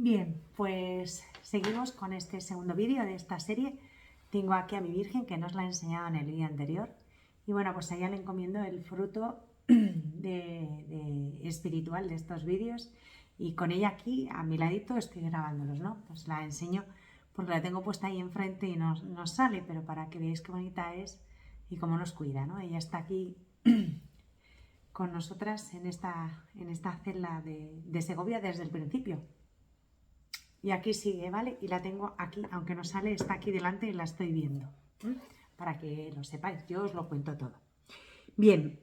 Bien, pues seguimos con este segundo vídeo de esta serie. Tengo aquí a mi Virgen que nos la he enseñado en el vídeo anterior. Y bueno, pues a ella le encomiendo el fruto espiritual de estos vídeos. Y con ella aquí, a mi ladito, estoy grabándolos, ¿no? Pues la enseño porque la tengo puesta ahí enfrente y no sale, pero para que veáis qué bonita es y cómo nos cuida, ¿no? Ella está aquí con nosotras en esta celda de Segovia desde el principio. Y aquí sigue, ¿vale? Y la tengo aquí, aunque no sale, está aquí delante y la estoy viendo. Para que lo sepáis, yo os lo cuento todo. Bien,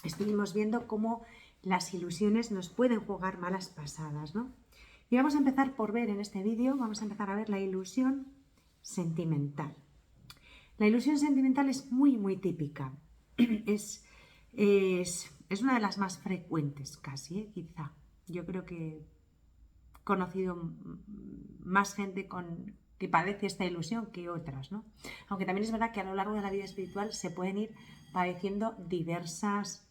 estuvimos viendo cómo las ilusiones nos pueden jugar malas pasadas, ¿no? Y vamos a empezar por ver en este vídeo, vamos a empezar a ver la ilusión sentimental. La ilusión sentimental es muy típica. Es una de las más frecuentes casi, quizá. Yo creo que conocido más gente que padece esta ilusión que otras, ¿no? Aunque también es verdad que a lo largo de la vida espiritual se pueden ir padeciendo diversas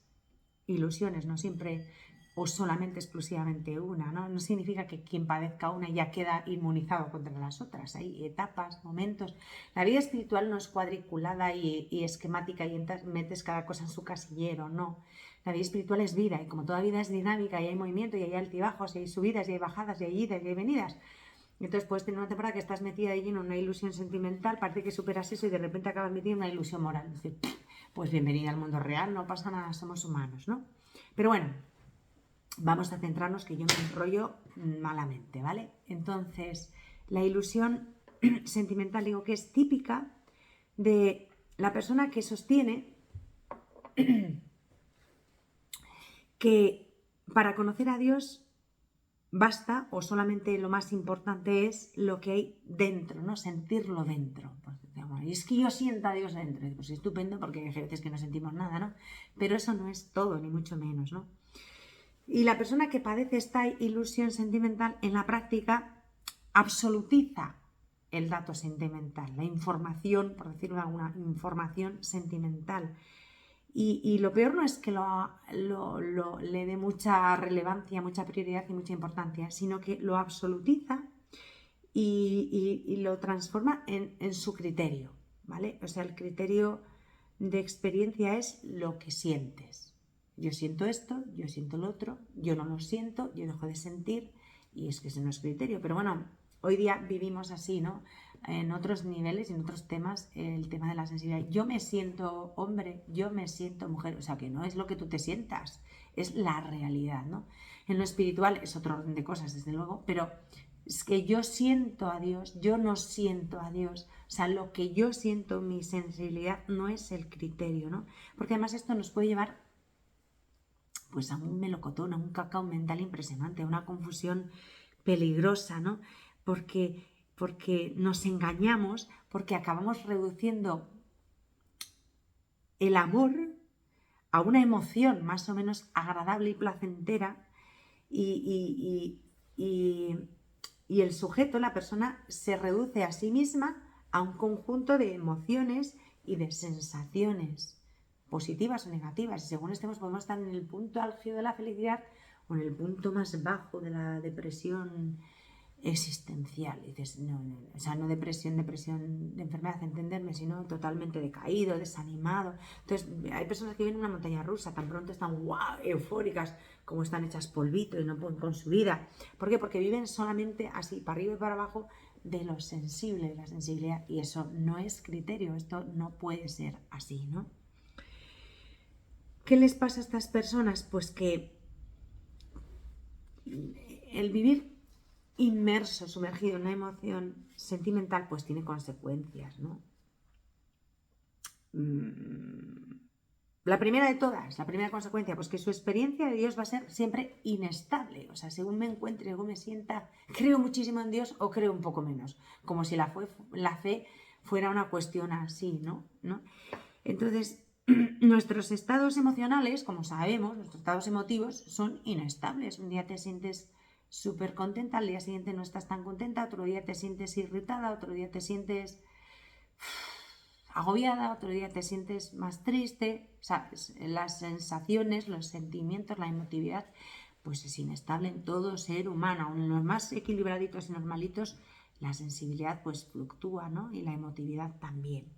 ilusiones, no siempre o solamente exclusivamente una, ¿no? No significa que quien padezca una ya queda inmunizado contra las otras. Hay etapas, momentos. La vida espiritual no es cuadriculada y esquemática y metes cada cosa en su casillero, no. La vida espiritual es vida y como toda vida es dinámica y hay movimiento y hay altibajos y hay subidas y hay bajadas y hay idas y hay venidas. Entonces puedes tener una temporada que estás metida allí en una ilusión sentimental, parece que superas eso y de repente acabas metida en una ilusión moral. Es decir, pues bienvenida al mundo real, no pasa nada, somos humanos, ¿no? Pero bueno, vamos a centrarnos que yo me enrollo malamente, ¿vale? Entonces, la ilusión sentimental digo que es típica de la persona que sostiene que para conocer a Dios basta o solamente lo más importante es lo que hay dentro, ¿no? Sentirlo dentro. Pues, y es que yo siento a Dios dentro. Pues estupendo porque hay veces que no sentimos nada, ¿no? Pero eso no es todo, ni mucho menos, ¿no? Y la persona que padece esta ilusión sentimental en la práctica absolutiza el dato sentimental, la información, por decirlo alguna, información sentimental. Y lo peor no es que le dé mucha relevancia, mucha prioridad y mucha importancia, sino que lo absolutiza y lo transforma en su criterio, ¿vale? O sea, el criterio de experiencia es lo que sientes. Yo siento esto, yo siento lo otro, yo no lo siento, yo dejo de sentir y es que ese no es criterio. Pero bueno, hoy día vivimos así, ¿no? En otros niveles y en otros temas, el tema de la sensibilidad. Yo me siento hombre, yo me siento mujer, o sea que no es lo que tú te sientas, es la realidad, ¿no? En lo espiritual es otro orden de cosas, desde luego, pero es que yo siento a Dios, yo no siento a Dios. O sea, lo que yo siento, mi sensibilidad, no es el criterio, ¿no? Porque además esto nos puede llevar pues a un melocotón, a un cacao mental impresionante, a una confusión peligrosa, ¿no? Porque nos engañamos, porque acabamos reduciendo el amor a una emoción más o menos agradable y placentera y el sujeto, la persona, se reduce a sí misma a un conjunto de emociones y de sensaciones positivas o negativas. Y según estemos, podemos estar en el punto álgido de la felicidad o en el punto más bajo de la depresión existencial. Y dices, o sea, no depresión de enfermedad, entenderme, sino totalmente decaído, desanimado. Entonces, hay personas que viven en una montaña rusa, tan pronto están guau, eufóricas, como están hechas polvito y no pueden con su vida. ¿Por qué? Porque viven solamente así, para arriba y para abajo, de lo sensible, de la sensibilidad. Y eso no es criterio, esto no puede ser así, ¿no? ¿Qué les pasa a estas personas? Pues que el vivir inmerso, sumergido en una emoción sentimental, pues tiene consecuencias, ¿no? La primera de todas, la primera consecuencia, pues que su experiencia de Dios va a ser siempre inestable. O sea, según me encuentre, según me sienta, creo muchísimo en Dios o creo un poco menos. Como si la fe fuera una cuestión así, ¿no? Entonces, nuestros estados emocionales, como sabemos, nuestros estados emotivos son inestables. Un día te sientes súper contenta, al día siguiente no estás tan contenta, otro día te sientes irritada, otro día te sientes agobiada, otro día te sientes más triste. O sea, las sensaciones, los sentimientos, la emotividad pues es inestable en todo ser humano. Aun en los más equilibraditos y normalitos, la sensibilidad pues fluctúa, ¿no? Y la emotividad también.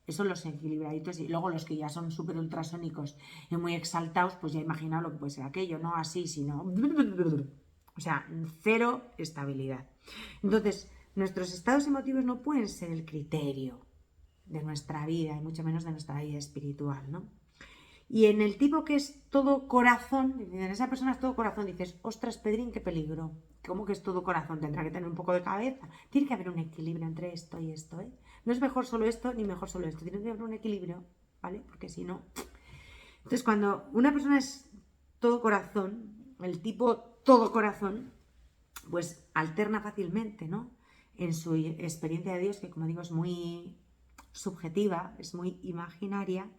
Eso los equilibraditos, y luego los que ya son súper ultrasónicos y muy exaltados, pues ya imaginaos lo que puede ser aquello, no así, sino... O sea, cero estabilidad. Entonces, nuestros estados emotivos no pueden ser el criterio de nuestra vida, y mucho menos de nuestra vida espiritual, ¿no? Y en el tipo que es todo corazón, en esa persona es todo corazón, dices, ostras, Pedrín, qué peligro. ¿Cómo que es todo corazón? Tendrá que tener un poco de cabeza. Tiene que haber un equilibrio entre esto y esto, ¿eh? No es mejor solo esto ni mejor solo esto. Tiene que haber un equilibrio, ¿vale? Porque si no... Entonces, cuando una persona es todo corazón, el tipo todo corazón, pues alterna fácilmente, ¿no? En su experiencia de Dios, que como digo es muy subjetiva, es muy imaginaria,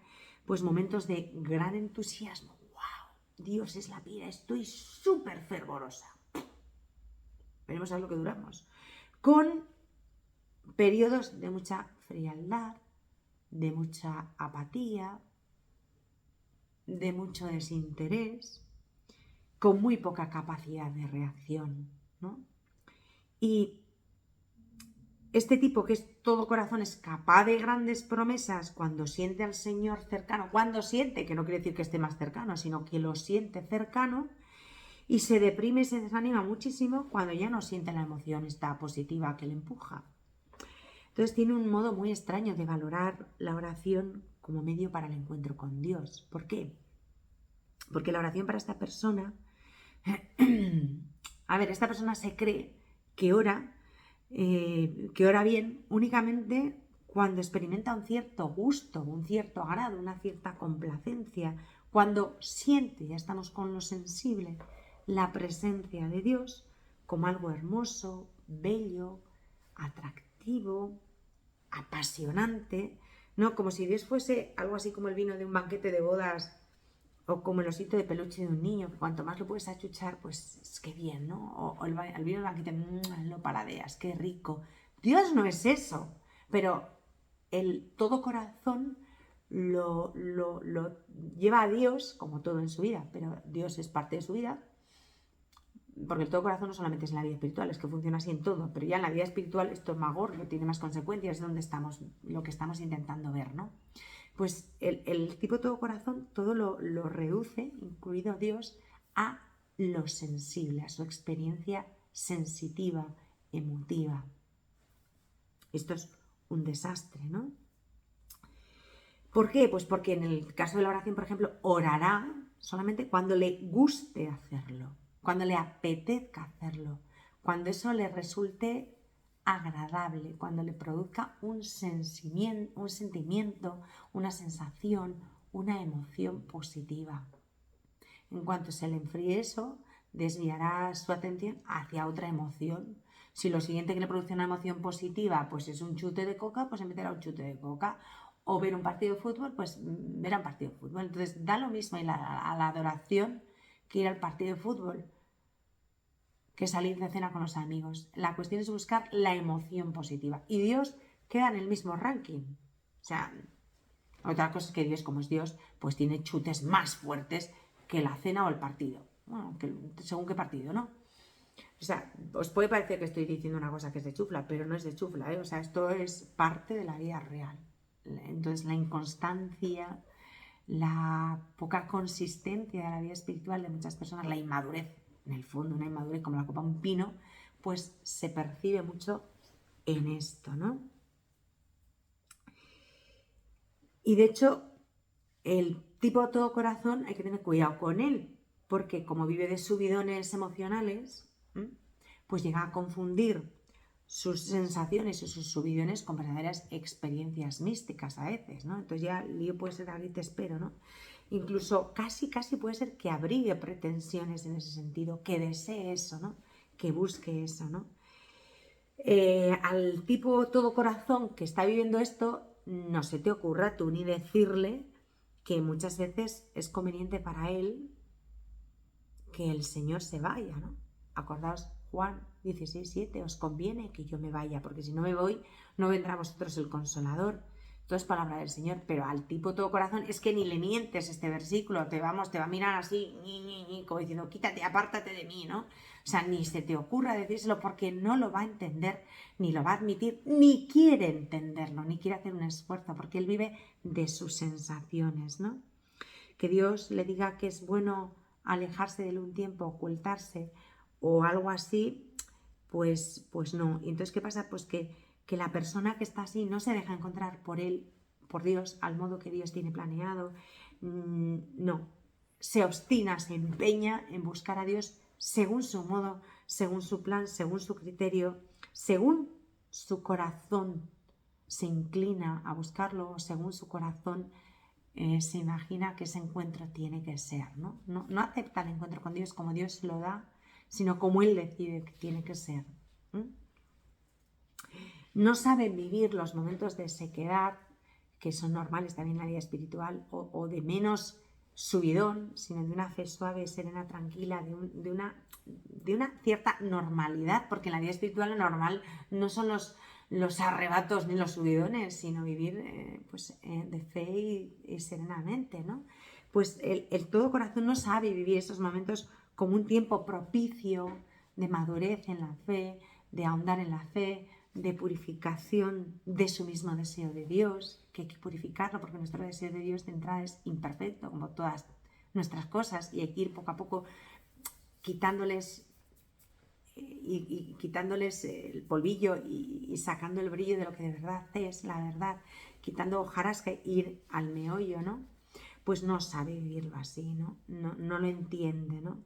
pues momentos de gran entusiasmo. ¡Wow! Dios es la vida, estoy súper fervorosa. Veremos a ver lo que duramos. Con periodos de mucha frialdad, de mucha apatía, de mucho desinterés, con muy poca capacidad de reacción, ¿no? Y este tipo que es todo corazón es capaz de grandes promesas cuando siente al Señor cercano, cuando siente, que no quiere decir que esté más cercano, sino que lo siente cercano, y se deprime y se desanima muchísimo cuando ya no siente la emoción esta positiva que le empuja. Entonces tiene un modo muy extraño de valorar la oración como medio para el encuentro con Dios. ¿Por qué? Porque la oración para esta persona, a ver, esta persona se cree que ora bien únicamente cuando experimenta un cierto gusto, un cierto agrado, una cierta complacencia, cuando siente, ya estamos con lo sensible, la presencia de Dios como algo hermoso, bello, atractivo, apasionante, ¿no? Como si Dios fuese algo así como el vino de un banquete de bodas o como el osito de peluche de un niño, que cuanto más lo puedes achuchar, pues es que bien, ¿no? O el vino del banquete, lo paladeas, qué rico. Dios no es eso, pero el todo corazón lo lleva a Dios, como todo en su vida, pero Dios es parte de su vida, porque el todo corazón no solamente es en la vida espiritual, es que funciona así en todo, pero ya en la vida espiritual esto es más gordo, tiene más consecuencias, es donde estamos, lo que estamos intentando ver, ¿no? Pues el tipo todo corazón todo lo reduce, incluido Dios, a lo sensible, a su experiencia sensitiva, emotiva. Esto es un desastre, ¿no? ¿Por qué? Pues porque en el caso de la oración, por ejemplo, orará solamente cuando le guste hacerlo, cuando le apetezca hacerlo, cuando eso le resulte agradable, cuando le produzca un sentimiento, una sensación, una emoción positiva. En cuanto se le enfríe eso, desviará su atención hacia otra emoción. Si lo siguiente que le produce una emoción positiva pues es un chute de coca, pues meterá un chute de coca. O ver un partido de fútbol, pues verá un partido de fútbol. Entonces da lo mismo a la adoración que ir al partido de fútbol, que salir de cena con los amigos. La cuestión es buscar la emoción positiva. Y Dios queda en el mismo ranking. O sea, otra cosa es que Dios, como es Dios, pues tiene chutes más fuertes que la cena o el partido. Bueno, según qué partido, ¿no? O sea, os puede parecer que estoy diciendo una cosa que es de chufla, pero no es de chufla, ¿eh? O sea, esto es parte de la vida real. Entonces, la inconstancia, la poca consistencia de la vida espiritual de muchas personas, la inmadurez, en el fondo, una inmadurez como la copa de un pino, pues se percibe mucho en esto, ¿no? Y de hecho, el tipo todo corazón hay que tener cuidado con él, porque como vive de subidones emocionales, pues llega a confundir sus sensaciones y sus subidones con verdaderas experiencias místicas a veces, ¿no? Entonces ya el lío puede ser aquí te espero, ¿no? Incluso casi puede ser que abrigue pretensiones en ese sentido, que desee eso, ¿no? Que busque eso, ¿no? Al tipo todo corazón que está viviendo esto, no se te ocurra tú ni decirle que muchas veces es conveniente para él que el Señor se vaya, ¿no? Acordaos, Juan 16:7, os conviene que yo me vaya, porque si no me voy, no vendrá a vosotros el Consolador. Todo es palabra del Señor, pero al tipo todo corazón es que ni le mientes este versículo, te va a mirar así, como diciendo, quítate, apártate de mí, ¿no? O sea, ni se te ocurra decírselo porque no lo va a entender, ni lo va a admitir, ni quiere entenderlo, ni quiere hacer un esfuerzo, porque él vive de sus sensaciones, ¿no? Que Dios le diga que es bueno alejarse de él un tiempo, ocultarse o algo así, pues no. Y entonces, ¿qué pasa? Pues que la persona que está así no se deja encontrar por él, por Dios, al modo que Dios tiene planeado. No, se obstina, se empeña en buscar a Dios según su modo, según su plan, según su criterio, según su corazón se inclina a buscarlo, según su corazón se imagina que ese encuentro tiene que ser, ¿no? No acepta el encuentro con Dios como Dios lo da, sino como Él decide que tiene que ser. No saben vivir los momentos de sequedad, que son normales también en la vida espiritual, o de menos subidón, sino de una fe suave, serena, tranquila, de una cierta normalidad, porque en la vida espiritual lo normal no son los arrebatos ni los subidones, sino vivir de fe y serenamente, ¿no? Pues el todo corazón no sabe vivir esos momentos como un tiempo propicio de madurez en la fe, de ahondar en la fe, de purificación de su mismo deseo de Dios, que hay que purificarlo porque nuestro deseo de Dios de entrada es imperfecto, como todas nuestras cosas, y hay que ir poco a poco quitándoles quitándoles el polvillo y sacando el brillo de lo que de verdad es la verdad, quitando hojarasca e ir al meollo, ¿no? Pues no sabe vivirlo así, ¿no? No lo entiende, ¿no?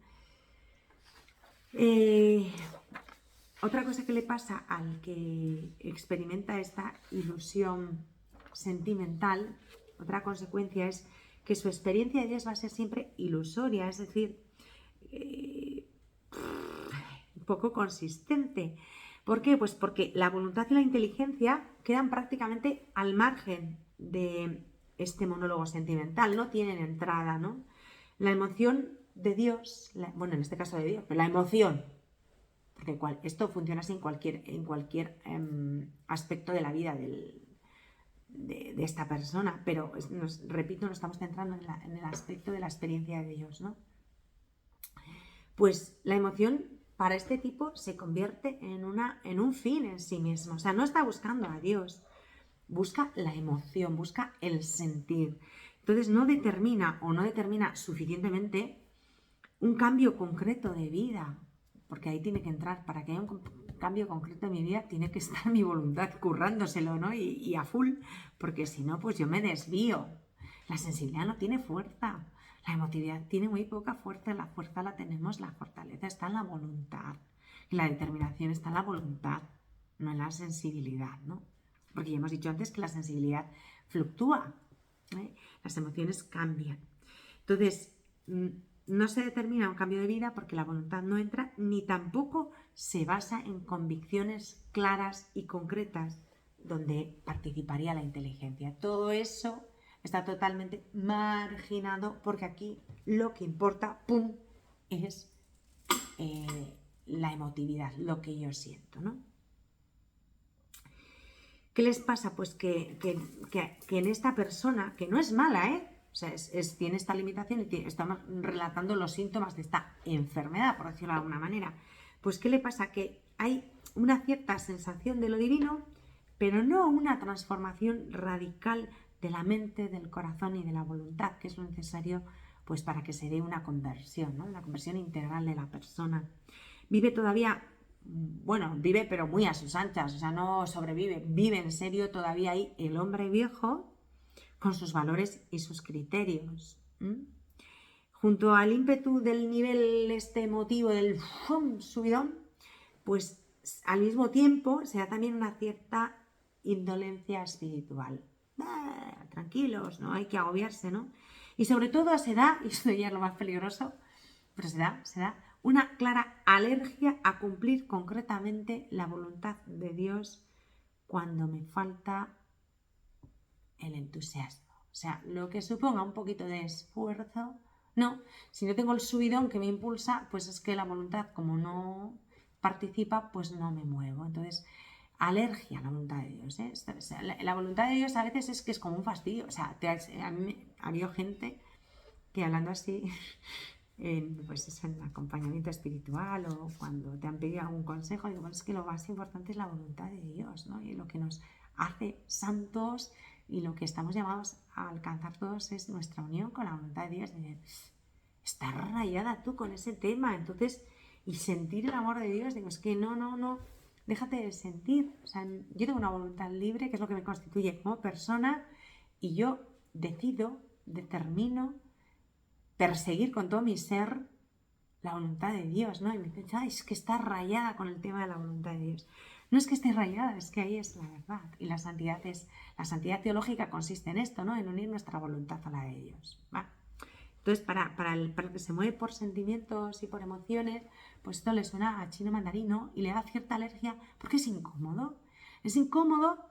Otra cosa que le pasa al que experimenta esta ilusión sentimental, otra consecuencia es que su experiencia de Dios va a ser siempre ilusoria, es decir, poco consistente. ¿Por qué? Pues porque la voluntad y la inteligencia quedan prácticamente al margen de este monólogo sentimental, no tienen entrada, ¿no? La emoción de Dios, bueno, en este caso de Dios, pero la emoción, porque esto funciona así en cualquier aspecto de la vida de esta persona, pero repito, nos estamos centrando en el aspecto de la experiencia de Dios, ¿no? Pues la emoción para este tipo se convierte en un fin en sí mismo. O sea, no está buscando a Dios, busca la emoción, busca el sentir. Entonces no determina suficientemente un cambio concreto de vida, porque ahí tiene que entrar, para que haya un cambio concreto en mi vida, tiene que estar mi voluntad currándoselo, ¿no? Y a full, porque si no, pues yo me desvío. La sensibilidad no tiene fuerza. La emotividad tiene muy poca fuerza, la fuerza la tenemos, la fortaleza está en la voluntad, y la determinación está en la voluntad, no en la sensibilidad, ¿no? Porque ya hemos dicho antes que la sensibilidad fluctúa, ¿eh? Las emociones cambian. Entonces, no se determina un cambio de vida porque la voluntad no entra, ni tampoco se basa en convicciones claras y concretas donde participaría la inteligencia. Todo eso está totalmente marginado porque aquí lo que importa, ¡pum!, es la emotividad, lo que yo siento, ¿no? ¿Qué les pasa? Pues que en esta persona, que no es mala, o sea, tiene esta limitación y estamos relatando los síntomas de esta enfermedad, por decirlo de alguna manera. Pues ¿qué le pasa? Que hay una cierta sensación de lo divino, pero no una transformación radical de la mente, del corazón y de la voluntad, que es lo necesario pues para que se dé una conversión, ¿no? Una conversión integral de la persona. Vive todavía, bueno, vive pero muy a sus anchas, o sea, no sobrevive, vive en serio todavía ahí el hombre viejo con sus valores y sus criterios. Junto al ímpetu del nivel emotivo del subidón, pues al mismo tiempo se da también una cierta indolencia espiritual. Tranquilos, no hay que agobiarse, ¿no? Y sobre todo se da, y esto ya es lo más peligroso, pero se da una clara alergia a cumplir concretamente la voluntad de Dios cuando me falta el entusiasmo. O sea, lo que suponga un poquito de esfuerzo, no. Si no tengo el subidón que me impulsa, pues es que la voluntad, como no participa, pues no me muevo. Entonces, alergia a la voluntad de Dios, ¿eh? O sea, la voluntad de Dios a veces es que es como un fastidio. O sea, a mí ha habido gente que hablando así, pues eso, en acompañamiento espiritual o cuando te han pedido algún consejo, digo, bueno, es que lo más importante es la voluntad de Dios, ¿no? Y lo que nos hace santos y lo que estamos llamados a alcanzar todos es nuestra unión con la voluntad de Dios. Y estás rayada tú con ese tema, entonces, y sentir el amor de Dios, digo, es que no, déjate de sentir. O sea, yo tengo una voluntad libre, que es lo que me constituye como persona, y yo determino perseguir con todo mi ser la voluntad de Dios, ¿no? Y me dicen, ay, es que está rayada con el tema de la voluntad de Dios. No es que esté rayada, es que ahí es la verdad. Y la santidad teológica consiste en esto, ¿no? En unir nuestra voluntad a la de Dios, ¿va? Entonces, para el que se mueve por sentimientos y por emociones, pues esto le suena a chino mandarino y le da cierta alergia porque es incómodo. Es incómodo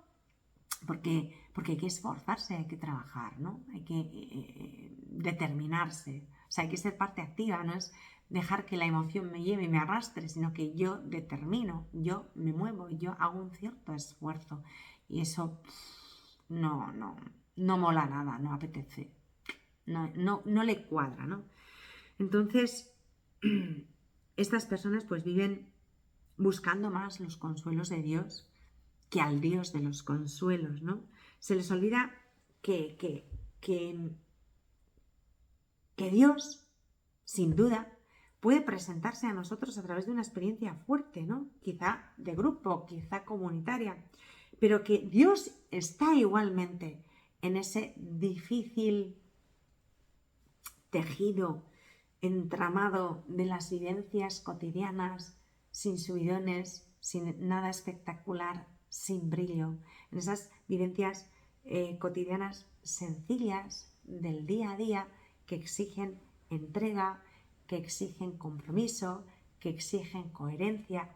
porque hay que esforzarse, hay que trabajar, ¿no? Hay que determinarse. O sea, hay que ser parte activa, no es dejar que la emoción me lleve y me arrastre, sino que yo determino, yo me muevo, yo hago un cierto esfuerzo. Y eso no mola nada, no apetece. No le cuadra, ¿no? Entonces, estas personas pues viven buscando más los consuelos de Dios que al Dios de los consuelos, ¿no? Se les olvida que Dios, sin duda, puede presentarse a nosotros a través de una experiencia fuerte, ¿no? Quizá de grupo, quizá comunitaria, pero que Dios está igualmente en ese difícil tejido, entramado de las vivencias cotidianas, sin subidones, sin nada espectacular, sin brillo, en esas vivencias cotidianas sencillas del día a día que exigen entrega, que exigen compromiso, que exigen coherencia.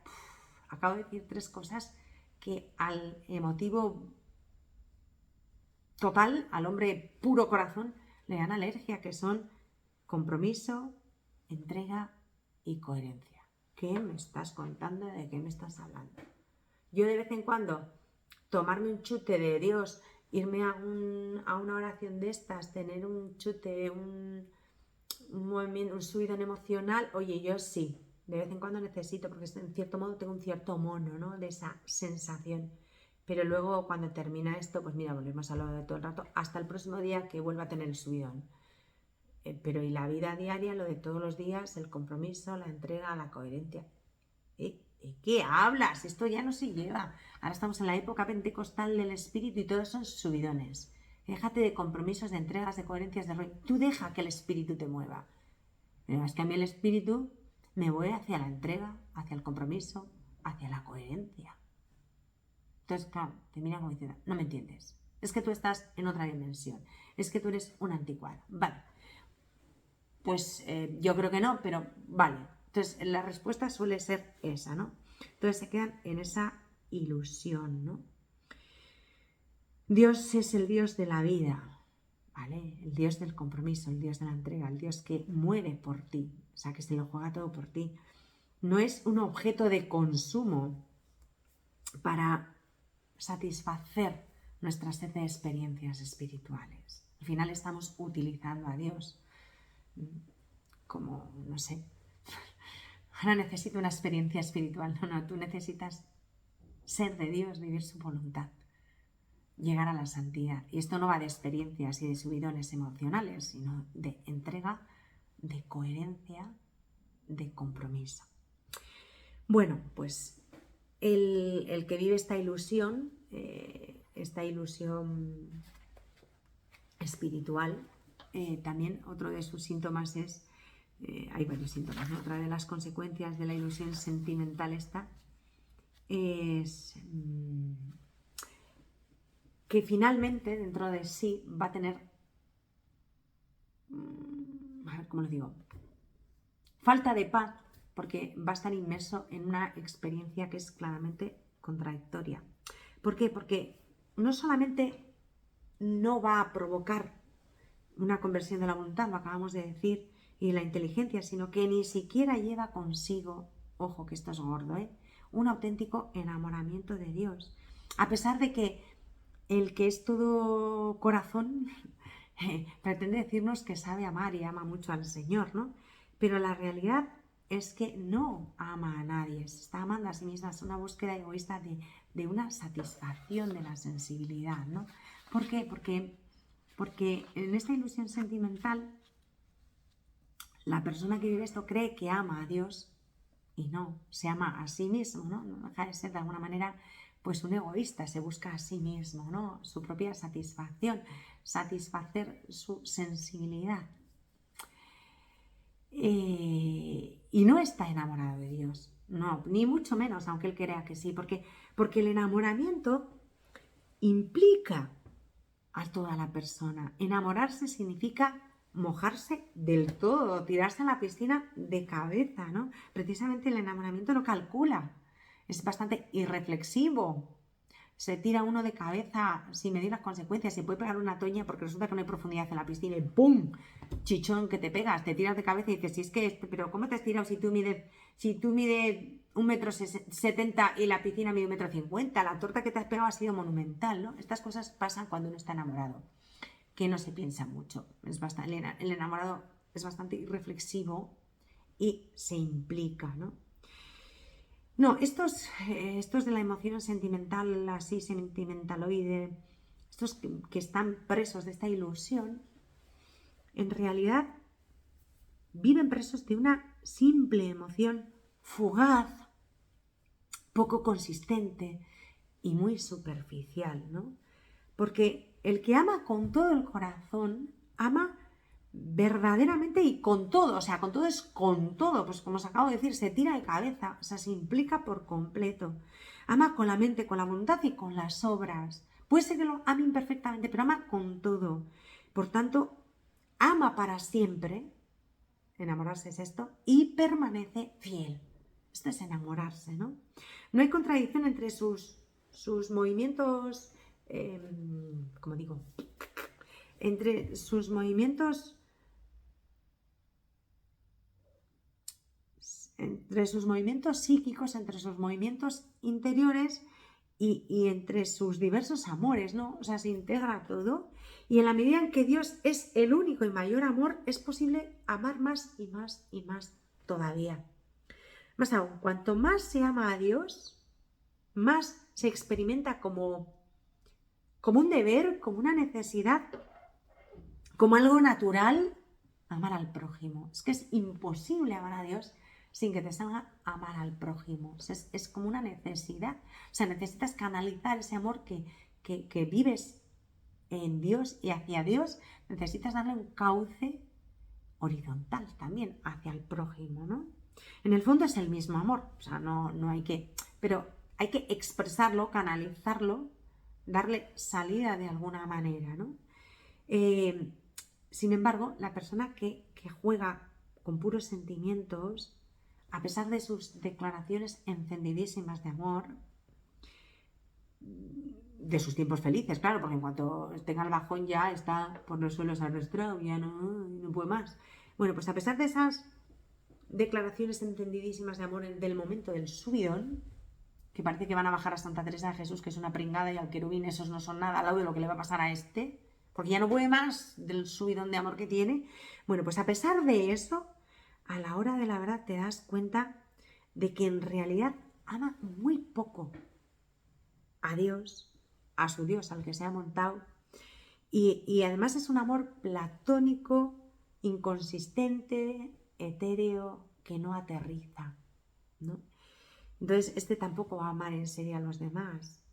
Acabo de decir 3 cosas que al emotivo total, al hombre puro corazón, le dan alergia, que son compromiso, entrega y coherencia. ¿Qué me estás contando? ¿De qué me estás hablando? Yo de vez en cuando tomarme un chute de Dios, irme a una oración de estas, tener un chute, un movimiento, un subidón emocional, oye, yo sí, de vez en cuando necesito, porque en cierto modo tengo un cierto mono, ¿no? De esa sensación. Pero luego cuando termina esto, pues mira, volvemos a lo de todo el rato, hasta el próximo día que vuelva a tener el subidón. Pero y la vida diaria, lo de todos los días, el compromiso, la entrega, la coherencia. ¿Qué hablas? Esto ya no se lleva. Ahora estamos en la época pentecostal del espíritu y todos son subidones. Déjate de compromisos, de entregas, de coherencias, de rollo. Tú deja que el espíritu te mueva. Pero es que a mí el espíritu me voy hacia la entrega, hacia el compromiso, hacia la coherencia. Entonces, claro, te mira como diciendo, no me entiendes. Es que tú estás en otra dimensión. Es que tú eres un anticuado. Vale. Pues yo creo que no, pero vale. Entonces la respuesta suele ser esa, ¿no? Entonces se quedan en esa ilusión, ¿no? Dios es el Dios de la vida, ¿vale? El Dios del compromiso, el Dios de la entrega, el Dios que muere por ti, o sea, que se lo juega todo por ti. No es un objeto de consumo para satisfacer nuestra sed de experiencias espirituales. Al final estamos utilizando a Dios como, no sé, ahora necesito una experiencia espiritual. No, tú necesitas ser de Dios, vivir su voluntad, llegar a la santidad. Y esto no va de experiencias y de subidones emocionales, sino de entrega, de coherencia, de compromiso. Bueno, pues el que vive esta ilusión espiritual, también otro de sus síntomas es, hay varios síntomas, ¿no? Otra de las consecuencias de la ilusión sentimental esta es que finalmente dentro de sí va a tener, a ver cómo lo digo, falta de paz, porque va a estar inmerso en una experiencia que es claramente contradictoria. ¿Por qué? Porque no solamente no va a provocar una conversión de la voluntad, lo acabamos de decir, y la inteligencia, sino que ni siquiera lleva consigo, ojo que esto es gordo, un auténtico enamoramiento de Dios. A pesar de que el que es todo corazón pretende decirnos que sabe amar y ama mucho al Señor, ¿no? Pero la realidad es que no ama a nadie, se está amando a sí misma, es una búsqueda egoísta de una satisfacción de la sensibilidad, ¿no? ¿Por qué? Porque en esta ilusión sentimental, la persona que vive esto cree que ama a Dios y no, se ama a sí mismo, ¿no? No deja de ser de alguna manera pues un egoísta, se busca a sí mismo, ¿no? Su propia satisfacción, satisfacer su sensibilidad. Y no está enamorado de Dios, no, ni mucho menos, aunque él crea que sí, porque el enamoramiento implica a toda la persona. Enamorarse significa mojarse del todo, tirarse a la piscina de cabeza, ¿no? Precisamente el enamoramiento no calcula, es bastante irreflexivo. Se tira uno de cabeza sin medir las consecuencias, se puede pegar una toña porque resulta que no hay profundidad en la piscina y ¡pum! Chichón que te pegas, te tiras de cabeza y dices, si es que, pero ¿cómo te has tirado si tú mides 1,70 m y la piscina mide 1,50 m? La torta que te has pegado ha sido monumental, ¿no? Estas cosas pasan cuando uno está enamorado, que no se piensa mucho. El enamorado es bastante irreflexivo y se implica, ¿no? No, estos de la emoción sentimental, así sentimentaloide, estos que están presos de esta ilusión, en realidad viven presos de una simple emoción fugaz, poco consistente y muy superficial, ¿no? Porque el que ama con todo el corazón, ama verdaderamente y con todo, o sea, con todo es con todo, pues como os acabo de decir, se tira de cabeza, o sea, se implica por completo. Ama con la mente, con la voluntad y con las obras. Puede ser que lo ame imperfectamente, pero ama con todo. Por tanto, ama para siempre, enamorarse es esto, y permanece fiel. Esto es enamorarse, ¿no? No hay contradicción entre sus movimientos, como digo, entre sus movimientos psíquicos, entre sus movimientos interiores y entre sus diversos amores, ¿no? O sea, se integra todo y en la medida en que Dios es el único y mayor amor, es posible amar más y más y más todavía. Más aún, cuanto más se ama a Dios, más se experimenta como un deber, como una necesidad, como algo natural, amar al prójimo. Es que es imposible amar a Dios sin que te salga amar al prójimo. O sea, es como una necesidad. O sea, necesitas canalizar ese amor que vives en Dios y hacia Dios. Necesitas darle un cauce horizontal también hacia el prójimo, ¿no? En el fondo es el mismo amor. O sea, no hay que... Pero hay que expresarlo, canalizarlo, darle salida de alguna manera, ¿no? Sin embargo, la persona que juega con puros sentimientos, a pesar de sus declaraciones encendidísimas de amor, de sus tiempos felices, claro, porque en cuanto tenga el bajón ya está por los suelos arrastrado, ya no puede más. Bueno, pues a pesar de esas declaraciones encendidísimas de amor del momento del subidón, que parece que van a bajar a Santa Teresa de Jesús, que es una pringada, y al querubín esos no son nada al lado de lo que le va a pasar a este, porque ya no puede más del subidón de amor que tiene. Bueno, pues a pesar de eso, a la hora de la verdad te das cuenta de que en realidad ama muy poco a Dios, a su Dios, al que se ha montado, y además es un amor platónico, inconsistente, etéreo, que no aterriza, ¿no? Entonces, este tampoco va a amar en serio a los demás,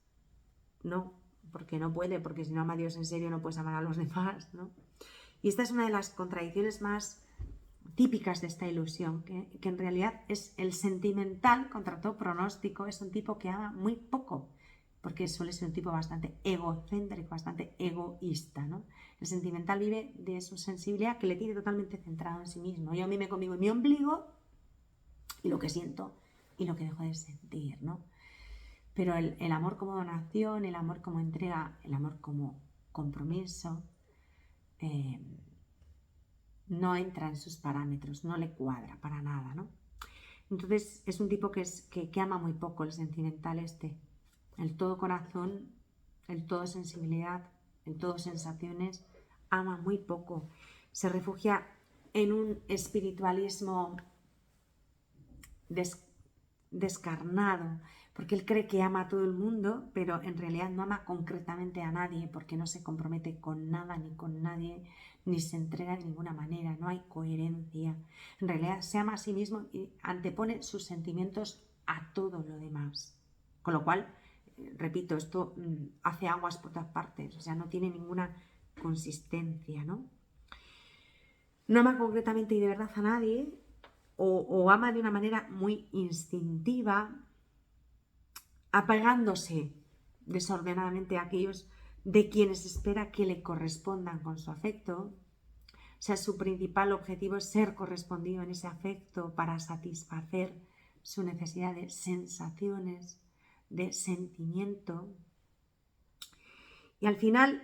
¿no? Porque no puede, porque si no ama a Dios en serio no puedes amar a los demás, ¿no? Y esta es una de las contradicciones más típicas de esta ilusión, que en realidad es el sentimental contra todo pronóstico, es un tipo que ama muy poco, porque suele ser un tipo bastante egocéntrico, bastante egoísta, ¿no? El sentimental vive de su sensibilidad que le tiene totalmente centrado en sí mismo. Yo a mí me conmigo en mi ombligo y lo que siento y lo que dejo de sentir, ¿no? Pero el amor como donación, el amor como entrega, el amor como compromiso, no entra en sus parámetros, no le cuadra para nada, ¿no? Entonces es un tipo que ama muy poco, el sentimental el todo corazón, el todo sensibilidad, el todo sensaciones, ama muy poco. Se refugia en un espiritualismo descarnado, porque él cree que ama a todo el mundo, pero en realidad no ama concretamente a nadie, porque no se compromete con nada ni con nadie, ni se entrega de ninguna manera, no hay coherencia. En realidad se ama a sí mismo y antepone sus sentimientos a todo lo demás. Con lo cual, repito, esto hace aguas por todas partes, o sea, no tiene ninguna consistencia, ¿no? No ama concretamente y de verdad a nadie, o ama de una manera muy instintiva, apegándose desordenadamente a aquellos de quienes espera que le correspondan con su afecto. O sea, su principal objetivo es ser correspondido en ese afecto para satisfacer su necesidad de sensaciones, de sentimiento. Y al final,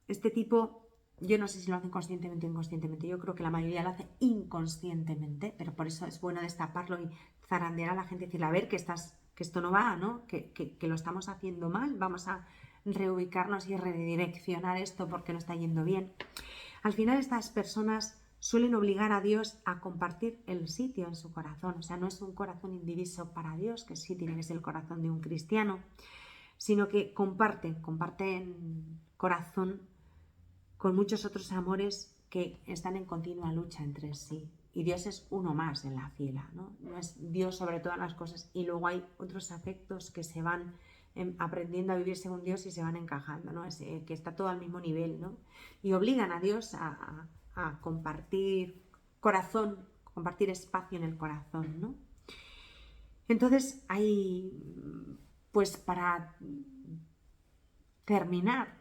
este tipo, yo no sé si lo hacen conscientemente o inconscientemente, yo creo que la mayoría lo hace inconscientemente, pero por eso es bueno destaparlo y zarandear a la gente y decirle, a ver, que esto no va, ¿no? Que lo estamos haciendo mal, vamos a reubicarnos y redireccionar esto porque no está yendo bien. Al final estas personas suelen obligar a Dios a compartir el sitio en su corazón, o sea, no es un corazón indiviso para Dios, que sí tiene que ser el corazón de un cristiano, sino que comparten corazón con muchos otros amores que están en continua lucha entre sí. Y Dios es uno más en la fila, ¿no? No es Dios sobre todas las cosas. Y luego hay otros afectos que se van aprendiendo a vivir según Dios y se van encajando, ¿no? Que está todo al mismo nivel, ¿no? Y obligan a Dios a compartir corazón, compartir espacio en el corazón, ¿no? Entonces hay, pues para terminar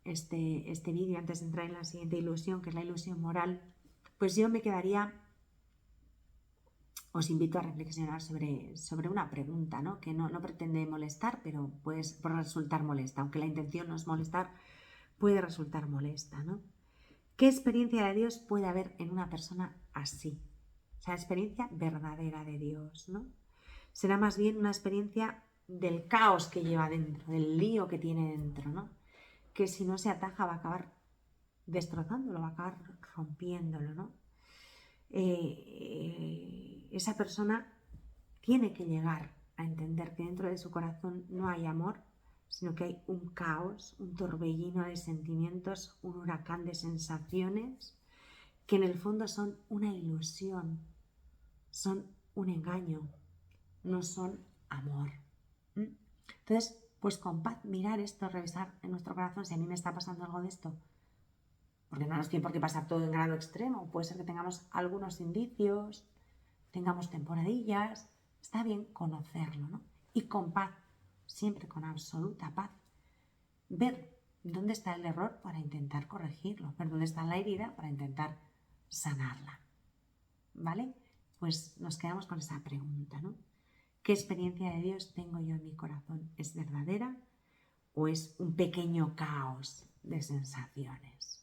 este vídeo, antes de entrar en la siguiente ilusión, que es la ilusión moral, pues yo me quedaría, os invito a reflexionar sobre una pregunta, ¿no? Que no pretende molestar, pero puede resultar molesta, aunque la intención no es molestar, puede resultar molesta, ¿no? ¿Qué experiencia de Dios puede haber en una persona así? O sea, experiencia verdadera de Dios, ¿no? Será más bien una experiencia del caos que lleva dentro, del lío que tiene dentro, ¿no? Que si no se ataja va a acabar destrozándolo, va a acabar rompiéndolo, ¿no? Esa persona tiene que llegar a entender que dentro de su corazón no hay amor, sino que hay un caos, un torbellino de sentimientos, un huracán de sensaciones, que en el fondo son una ilusión, son un engaño, no son amor. Entonces, pues con paz, mirar esto, revisar en nuestro corazón si a mí me está pasando algo de esto, porque no nos tiene por qué pasar todo en grado extremo, puede ser que tengamos algunos indicios, tengamos temporadillas, está bien conocerlo, ¿no? Y con paz, siempre con absoluta paz, ver dónde está el error para intentar corregirlo, ver dónde está la herida para intentar sanarla, ¿vale? Pues nos quedamos con esa pregunta, ¿no? ¿Qué experiencia de Dios tengo yo en mi corazón? ¿Es verdadera o es un pequeño caos de sensaciones?